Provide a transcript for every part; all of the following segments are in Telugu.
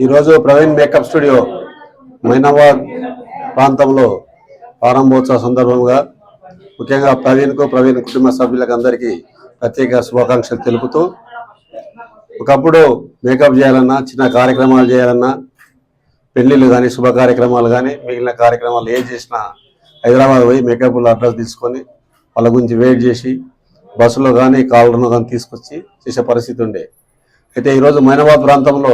ఈరోజు ప్రవీణ్ మేకప్ స్టూడియో మైనాబాద్ ప్రాంతంలో ప్రారంభోత్సవ సందర్భంగా ముఖ్యంగా ప్రవీణ్ కుటుంబ సభ్యులకు అందరికీ ప్రత్యేక శుభాకాంక్షలు తెలుపుతూ, ఒకప్పుడు మేకప్ చేయాలన్నా, చిన్న కార్యక్రమాలు చేయాలన్నా, పెళ్లిళ్ళు కానీ, శుభ కార్యక్రమాలు కానీ, మిగిలిన కార్యక్రమాలు ఏం చేసినా హైదరాబాద్ పోయి మేకప్లో అడ్రస్ తీసుకొని వాళ్ళ గురించి వెయిట్ చేసి బస్సులో కానీ కాళ్ళను కానీ తీసుకొచ్చి చేసే పరిస్థితి ఉండే. అయితే ఈరోజు మైనాబాద్ ప్రాంతంలో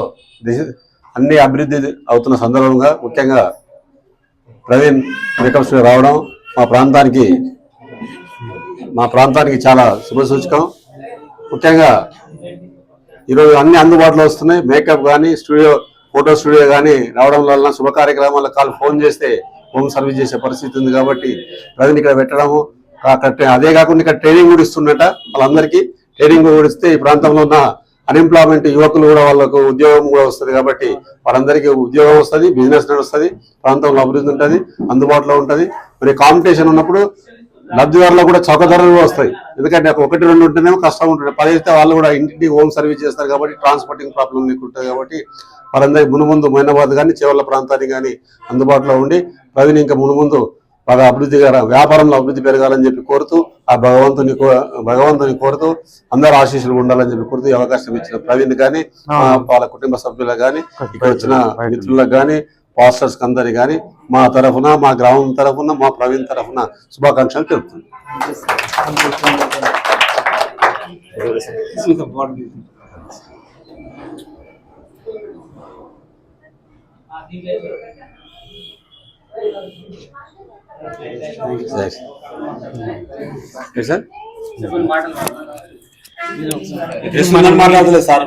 అన్ని అభివృద్ధి అవుతున్న సందర్భంగా ముఖ్యంగా ప్రవీణ్ మేకప్ స్టూడియో రావడం మా ప్రాంతానికి చాలా శుభసూచకం. ముఖ్యంగా ఈరోజు అన్ని అందుబాటులో వస్తున్నాయి. మేకప్ కానీ, ఫోటో స్టూడియో కానీ రావడం వలన శుభ కార్యక్రమాల ఫోన్ చేస్తే హోమ్ సర్వీస్ చేసే పరిస్థితి ఉంది. కాబట్టి ప్రవీణ్ ఇక్కడ పెట్టడము, అదే కాకుండా ఇక్కడ ట్రైనింగ్ కూడా ఇస్తున్నట. వాళ్ళందరికీ ట్రైనింగ్ కూడా ఇస్తే ఈ ప్రాంతంలో ఉన్న అన్ఎంప్లాయ్మెంట్ యువకులు కూడా వాళ్ళకు ఉద్యోగం కూడా వస్తుంది. కాబట్టి వాళ్ళందరికీ ఉద్యోగం వస్తుంది, బిజినెస్ నడుస్తుంది, ప్రాంతంలో అభివృద్ధి ఉంటుంది, అందుబాటులో ఉంటుంది. మరి కాంపిటీషన్ ఉన్నప్పుడు లబ్ధిదారులు కూడా చౌక ధరలు వస్తాయి. ఎందుకంటే 1-2 ఉంటేనేమో కష్టం ఉంటుంది. 10 అయితే వాళ్ళు కూడా ఇంటింటికి హోమ్ సర్వీస్ చేస్తారు. కాబట్టి ట్రాన్స్పోర్టింగ్ ప్రాబ్లం లేకుంటుంది. కాబట్టి వాళ్ళందరికీ మునుముందు మైనాబాద్ కానీ, చేవల్ల ప్రాంతానికి కానీ అందుబాటులో ఉండి ప్రవీణ్ ఇంకా మునుముందు బాగా వ్యాపారంలో అభివృద్ధి పెరగాలని చెప్పి కోరుతూ, ఆ భగవంతుని కోరుతూ, అందరూ ఆశీస్సులు ఉండాలని చెప్పి కోరుతూ, ఈ అవకాశం ఇచ్చిన ప్రవీణ్ కానీ, వాళ్ళ కుటుంబ సభ్యులకు కానీ, ఇక్కడ వచ్చిన మిత్రులకు కానీ, పాస్టర్స్ అందరి కానీ మా తరఫున, మా గ్రామం తరఫున, మా ప్రవీణ్ తరఫున శుభాకాంక్షలు తెలుపుతున్నాను. సార్ మాట్లాడలేదు సార్.